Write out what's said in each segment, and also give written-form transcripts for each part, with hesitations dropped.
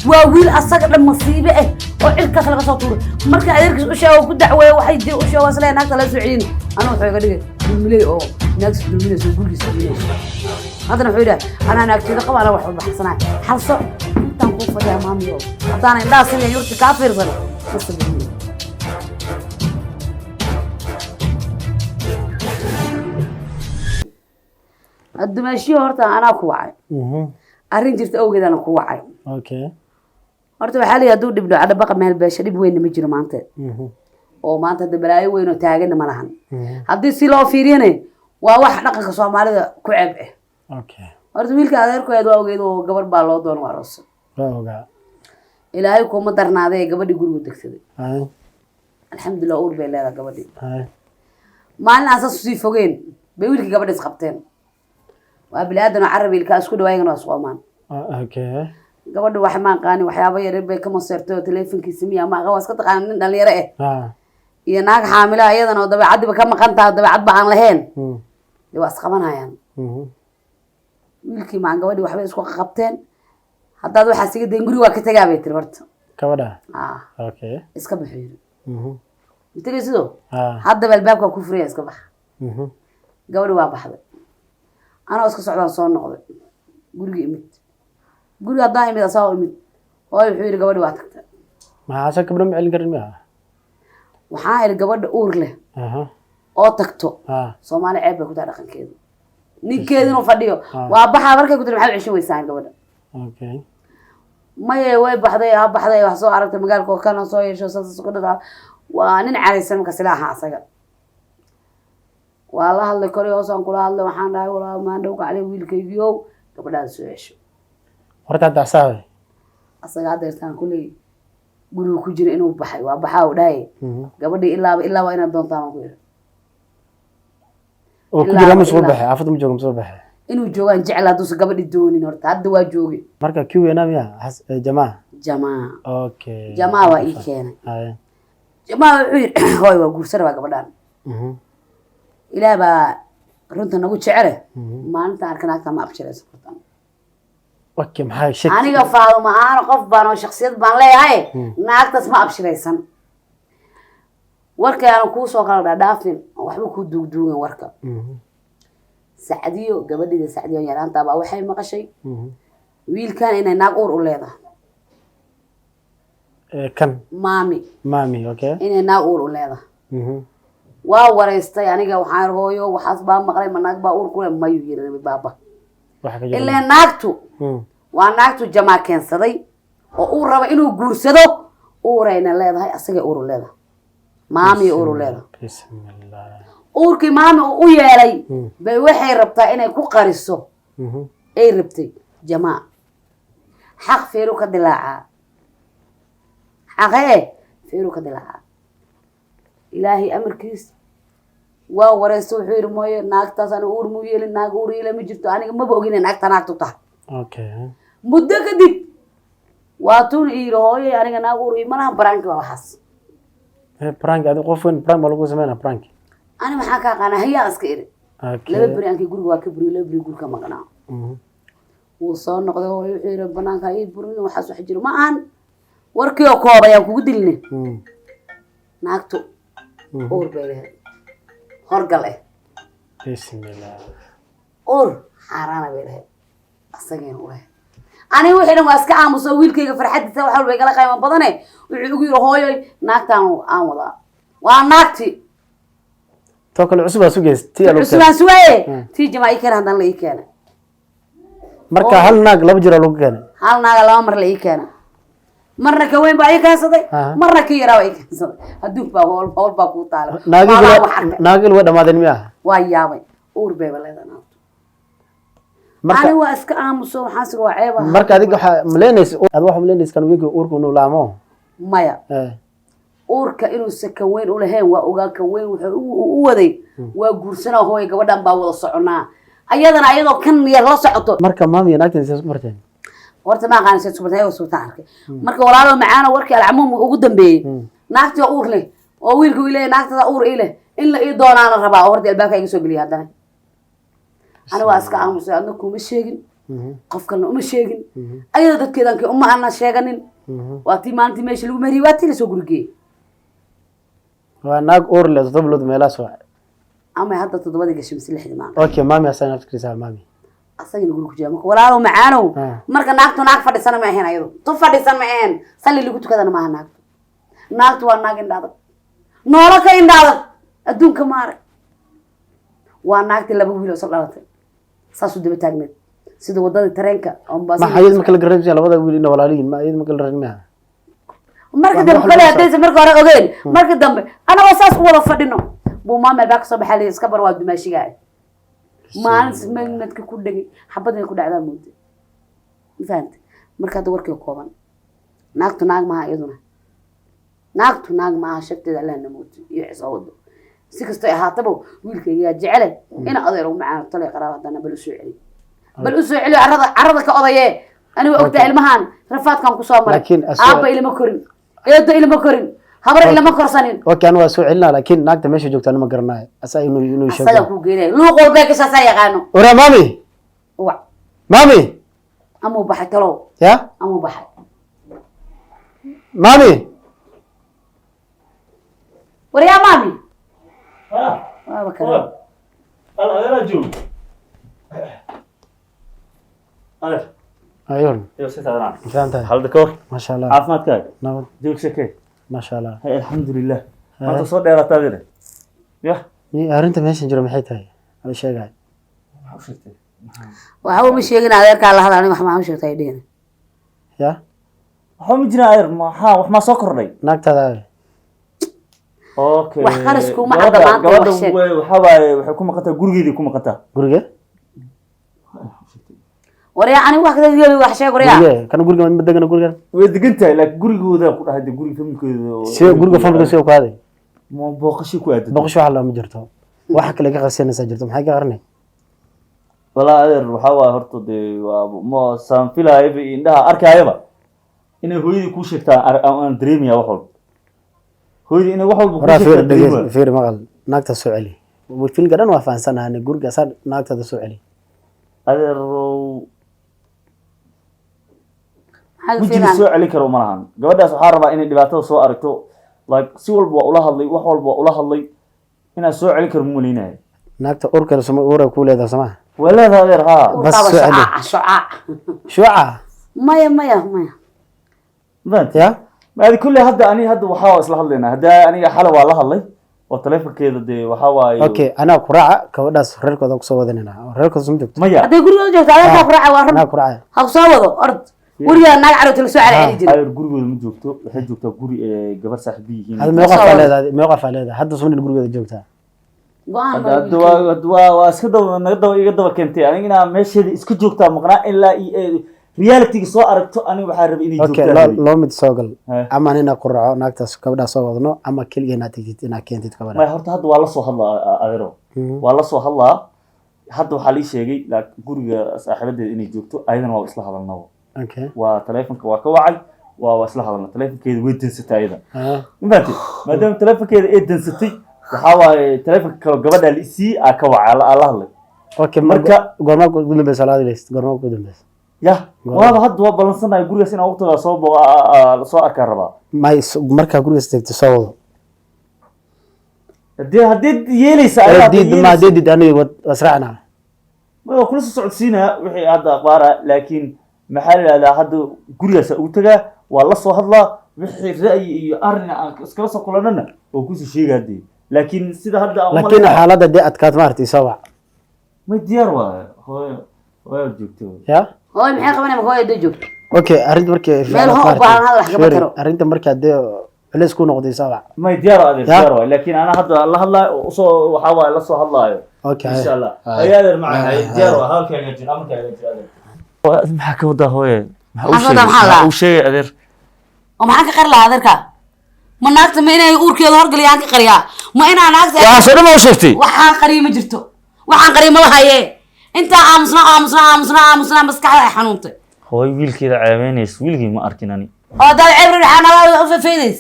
وويل أساق لما مصيبة وعيل كسر قصته مركز عيرك وشوا وكدع وحيد وشوا وصلنا هناك ثلاث سعين أنا وحيد قديم بالملي أو ناقص بالملي سوق لي سوي هذا نحوده أنا ناكتي رقم أنا واحد بحسنا حصل تنقوف يا مامي يوم أعطاني لا سنة يورتي كافر زنا بس بالملي الدمشي هرتا أنا كوعي أرين جرت أوجد أنا كوعي اوكي horta waxa la yiraahdo dibdho cad baqa meel beesha dib weyn ma jiro maanta oo maanta dabalaayo weyn oo taagan ma lahan hadii si loo fiiriyane waa wax dhaqanka Soomaalida ku ceeb ah okay horta wiilka adeerkooda waa ogeed oo gabar baa loo doon waa roos oga ilaahay kuma darnaaday gabadhi guriga degsaday hay alxamdulillah uur bay leedahay gabadhi hay maalin asaas si fogeen bay wiilka gabadhi isqabteen waa bilaadan carabi ilka isku dhawaayeen waa Soomaan okay gabadhu wax ma qaani waxyaabo yar bay ka maseertay teleefankiisa miya ma qawas ka taqaan nin dhalinyaro ah iyo naag xaamila ayadana oo dabeecadba ka maqan tahay dabeecad baan lahayn way was qabanayaan wiilkii ma gabadhi waxba isku qabteen haddaad waxa siga deen guri waa ka tagaa bay tir horta gabadha okay iska bixiyo intee sidoo hadda albaabka ku furaya iska bax gabadhi waa baxday ana iska socdaan soo noqday guriga imid guriga daa'imada soo imid oo wuxuu yiri gabadhi waa tagtay ma aasha gabadha ma celin karin miya waxa ay gabadha uur leh oo tagto Soomaali ceeb bay ku tahay dhaqankeedu ninkeeduna fadhiyo waa baxa markay ku tiri maxay cisho weysaan gabadha okay may way baxday wax soo aragtay magaalka kana soo yeesho saas ku dhaca waa nin careysan marka silaaha asaga waa la hadlay koriyo soo kula hadlay waxaan dhahay walaa ma dhow ka calay wiilkaygiyo gabadha soo yeesho horta daasay asaga adeertan kulay guriga ku jira inuu baxay waa baxaa u dhaay gabadhi ilaa waa ina doontaan ku yiri oo ku jira ma soo baxay afad ma joogo soo baxay inuu joogan jecel haduu gabadhi doonin horta hadda waa joogay marka kii weena miya jamaa okay jamaa waa ii keenay hay jamaa hooy waa guursada waa gabadhan ilaa ba runta nagu jecel maalinta arkana kama abshirayso اوكي maxay shaki aniga faado ma aan qof baan oo shakhsiyad baan leeyahay naagtaas ma abshiraysan warka aan ku soo kala dhaafin waxba ku duugduugan warka saacadiyo gabadhida saacadiyo yaraanta baa waxay maqashay wiilkan inay naag uur u leedahay kan maami okay inay naag uur u leedahay waa wareystay aniga waxaan hooyo waxaas baa maqlay ma naag baa uur ku leeyahay mayu yiri baaba ilaa naagtu waa naagtu jamaa keensaday oo uu rabo inuu guursado uurayna leedahay asaga uur leedahay maami uur leedahay bismillaah uurkii maami u yeelay bay waxay rabtaa inay ku qariso ay rabtay jamaa xaq feeru ka dilaaca xaqee feeru ka dilaaca ilaahi amarkiis waa wareyso wuxuu yiri mooye naagtaas aan uur mu yeelin naag uur yeelay ma jirto aniga ma boogin naagta naagtu tahay okay muddo kadib waa tun ii hooyay aniga naag uur ii malaha prank waa waxaas prank adi qof weyn prank lagu sameeyna prank ani maxaa ka qana haya iska iri okay laba bari aankii guriga waa ka buri laba bari guriga maqnaa wuu soo noqday oo wuxuu yiri banaanka ii burin waxaas wax jiro ma aan warkii oo koob ayaan kugu dilnay naagtu uur bay leedahay horgal bismillah uur xaraana bay leedahay asageen u leeyahay ani wixii dhan waa iska aamuso wiilkayga farxadiisa wax walba igala qaymo badane wuxuu ugu yiri hooyoy naagtaan aan wada waa naagti tookal cusub sugeystay cusubaan sugaye tii jamaa ii keenay hadan la ii keenay marka hal naag laba jira lagu keenay hal naag laba mar la ii keenay marna ka weyn baa ii keensaday marna ka yaraa baa ii keensaday haduu baa hool baa ku taalo naagil waa dhamaadeen miya waa yaabay uur bay leedahay marka ani waa iska aamuso waxaan siga waa ceeb marka adiga waxa maleynaysa kan weeyga uurku inuu laamo maya uurka inuu saka weyn u lahayn waa ogaa ka weyn wuxuu u waday waa guursana hooy gabadhan baa wada soconaa ayadana ayadoo kan yar la socoto marka maamiya naagtan isku marteen horta ma qaan isku marteen oo soo taarkay marka walaalo macaana warkii alcamuum ugu dambeeyay naagta uur leh oo wiilku ilaa naagta uur ilaa in la ii doonaana rabaa horta albaabka iga soo galiya hadana أنا واسكت عم مسوي عندنا كومي شيء qof kalena uma sheegin ayada dadkeedankii uma ana sheeganin waa tii maalintii meesha lagu mariyay waa tii lasoo gurigeyey waa naag uur leh todoblood meelaas waa ama hadda 7 gashay mise 6 maalin okay maami asan afkiisa maami asagina guriga ku jira marka walaalo macaanow marka naagtu naag fadhisan ma ahayn ayadu tu fadhisan ma ahayn salli lagu tukadana ma ahayn naagtu waa naag indhaada noola ka indhaada adduunka maare waa naagtii 2 wiil oo soo dhalatay saas u daba taagneed sida wadada tareenka oo ma hayad marka la garanayay labada wiil in walaaliin ma hayad marka la ranmaa marka dambe kale hadaysa marka hore ogeen marka dambe ana wasaas u wada fadhino buu maamel baa ka soo baxay iska bar waa dumaashiga maalin ismagnadka ku dhagay xabadna ku dhacdaa moodo faanta marka hada warkii kooban naagtu naag ma iyaduna naagtu naag ma shaqteeda la namood iyo cisawdo si kasto ay haatabo wiilkayga jecel in adeer u macaan tale qaraabadana bal u soo celi arada ka odaye anigu ogta ilmahan rafaadkan ku soo maray aaba ilma korin eedo ilma korin habar ilma korsanin okay aan waa soo celina laakiin naagta meesha joogtaan ma garanayo asa inuu sheego asaga ku geeray luuqo beeka saasa yaqaano ora mami wa mami amu baxay talo ya amu baxay mami wariya mami bakara ala joog ayon iyo sidana fahanta hal dakor ma sha Allah caafimaadkaaga nabad joog shakay ma sha Allah hay alxamdulillah maanta soo dheeraatay ya ni arinta meesha jiro maxay tahay ala sheegay waxa uu sheegin adeerka la hadalay wax ma sheegtay dheen ya waxa ma jira adeer wax ma soo kordhay naagtada okay wax qarashku ma cadamaanta wax sheeg waxa waxay ku maqataa gurigeedii ku maqataa guriga wariya ani wax ka yeeli wax sheeg wariya kan guriga ma degana guriga way degantahay laakiin gurigooda ku dhahay guriga familkooda si guriga familka soo qaaday ma booqashi ku aad booqashi waxa la ma jirto waxa kale ka qarsanaysa jirto maxay ka qarnay wala adeer waxa waa horto de waa ma san filaayba indhaha arkayaba inay hooyadii ku sheegtaan aan dareemiyaa wax walba hooyadii inay wax walba ku sheegtaan fiir maqal naagta soo celi filka dhan waa fahansanahay guriga saar naagta soo celi adeer وجهي سو علي كرو malahan gabadhaas waxa rabaa inay dhibaatada soo aragto like si walba ula hadlay wax walba ula hadlay ina soo cali karo muulinay naagta urka soo uura ku leedahay sama walaada adeer ha bas soo celi shuca maya bant ya ma kulli hadda ani hadda waxa isla hadlayna hadda aniga xal waa la hadlay oo telefonkeeda de waxa waayo okay ana ku raaca gabadhaas reerkooda ku soo wadanina reerkooda soo joogto maya hadda guriga joogto adeerka ku raaca waa ana ku raaca ha soo wado ord guriga naag carruurta la soo cali jiray ayr gurigooda ma joogto waxay joogtaa guri gabar saaxiib yihiin hada meeqa faaleeda hadda soo gurigooda joogtaa hadda waa iska daba iga daba keentay aniga meesheeda iska joogtaa maqnaa ilaa reality soo aragto aniga waxa rabay inay joogtaa okay loo mid soo gal ama ina ku raaco naagtaas gabadha soo wadno ama kaligeena tigid ina keentid gabadha ma horta hadda waa la soo hadlaa adeero waa la soo hadlaa hadda waxa la sheegay guriga saaxiibadeeda inay joogto ayadana waa isla hadalnaa okay waa telefonka waa ka wacay waa isla hadalna telefonkeeda way dansatay ayada maanta maadaama telefonkeeda ay dansatay waxa waaye telefonka kale gabadha la isii ka wacay la hadlay okay marka goorma ku dambeeyay salaad leest goorma ku dambeeyay ya waa hadda waa balansanahay gurigaas inaan waqtiga soo arkaa rabaa may marka gurigaas tagto soo wado hadii yeelaysa ayada aniga wasraacna ma kula soo socodsiina wixii hadda aqbaara laakiin maxaa la hadda gurigaas uu tagaa waa la soo hadlaa wixii ra'yi iyo arrin aan iskala soo kulanana oo ku soo sheegaadii laakiin sida hadda laakiin xaaladda de adkaad maartay soo wac ma diyaar waa hooyo joogto ya hooyo maxay qabanay ma hooyo joogto okay arrinta markii meel hoo baahan hada wax ka taro arrinta markii de culays ku noqday soo wac ma diyaar waa laakiin ana hadda la hadlaayo soo waxa waa la soo hadlaayo okay insha Allah ayaad macna diyaar waa halkaaga jir amarkaaga jir maxaa ka wada hooyo maxaa uu sheegay adeer oo maxaa ka qar la adeerka ma naagta ma inay uurkeeda horgaliyaan ka qariyaa ma inaa naagta waxa soo dhamo sheegtay waxaan qariyo ma jirto waxaan qariyo ma lahaye inta aamusna maskaxda ay xanuuntay hooy wiilkeeda caaweynaysa wiilkii ma arkin ani oo dad cibri xanaada u fafeedays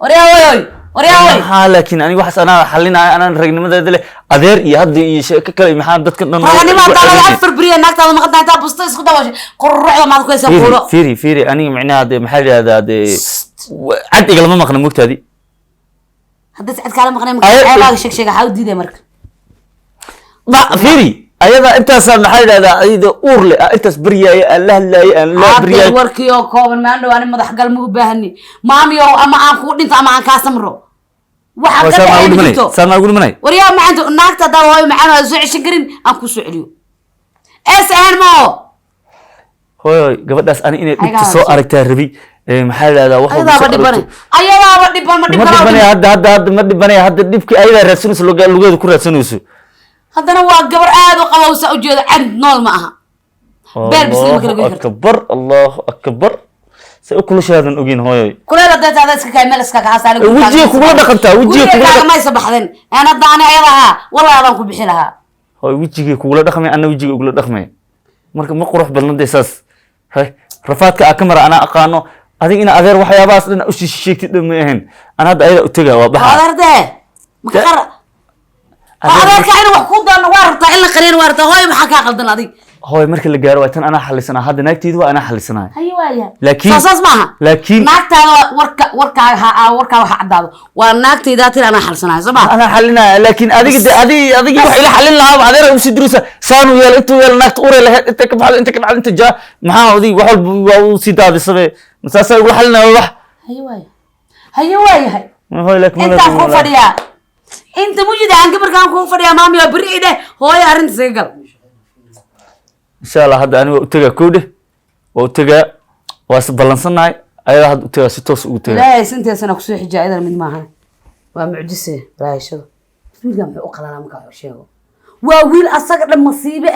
wariyaa way ورياوي ها لكن أنا واحد أنا حلينا أنا رجل ماذا ذي أدير يهدي شيء كلا محل دتك راني ما طالع أفر بريا ناك طالع ما قد نعتها بستيس خد واش قرع ما كويس أقوله فيري أنا معناه هذا محل هذا عد إقل ما مقنا موقت هذه هذا سعد كلام مقنا أي شك حاول دي مرك ما فيري أيضا أنت صار محل هذا أيضا أورل أنت بريا الله لا بريا وركيو كوبن ما عنده أنا مضح قال مو بهني مامي أو أما أنا خود أنت أما أنا كاسمرو صار ما أقول مني وريا ما عنده ناك تداوي معنا زوج شجرين أكو سعليو إيش أهمه هوي قبل داس أنا إني بتصو أركتها ربي محل هذا واحد أيضا بدي بني أيضا بدي بني هذا بدي بني هذا ديبك أيضا رسنوس لوجا كل رسنوس هذا أنا واقف عاد وقوس أوجد عند نول معها بير بسلمك الله أكبر الله أكبر سأكل شيء هذا نقين هوي كل هذا ده هذا سكاي ملسك كاسالك وجهك ولا دقنته وجهك ما يصبح ذن أنا ضعني أيضا والله هذا كل بحلها هوي وجهك ولا دخمي أنا وجهك ولا دخمي مركب ما قروح بالنادي ساس هاي رفعتك أكمر أنا أقانو هذه أنا أغير وحياة باس لأن أشي شيء تدمين أنا هذا أيضا أتجا وبحر هذا ده مكر هذا كائن وحكود أنا وارطة إلا قرين وارطة هاي محكا قلدنا هذه هاي مركب اللي جاروا تن أنا حل سنة هذا ناكتيد وأنا حل سنة أيوة لكن صاص معها لكن ناكتها وركا وحداد وناكتي ذاتي أنا حل سنة صباح أنا حلنا لكن هذه واحد اللي حلنا بعدين وش دروسه صانوا يلا أنتوا يلا ناكت أوري له أنت كبحال أنت جا معاه هذه واحد وسيد هذا السبب مسافة يقول حلنا وح هاي هاي لك أنت أخو فريا أنت موجود عن قبل كان أخو فريا مامي وبريدة هاي أرنت سيقل إن شاء الله هذا أنا أتجا كوده وأتجا واسبلانسنا أيضا هذا أتجا ستوس أتجا لا سنتي سنة كسوح جائزة من معها ومعجزة لا يشوف في جمع أقل أنا مكان شيء وويل أسقط المصيبة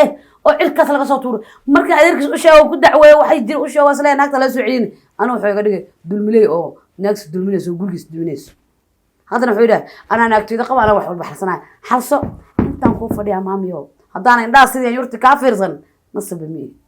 أو عركة لقى صوتور مركز أدرك أشياء وكل دعوة وحي يدير أشياء وصلنا هناك لا سعيين أنا وحي قديك دولملي أو ناقص دولملي سو قولكس دولمليس هذا نحوده أنا ناقتي ذا أنا وحول بحرسنا حرصه أنت نخوف يا مامي هذا أنا الناس اللي يورتي كافر زن نص بالمية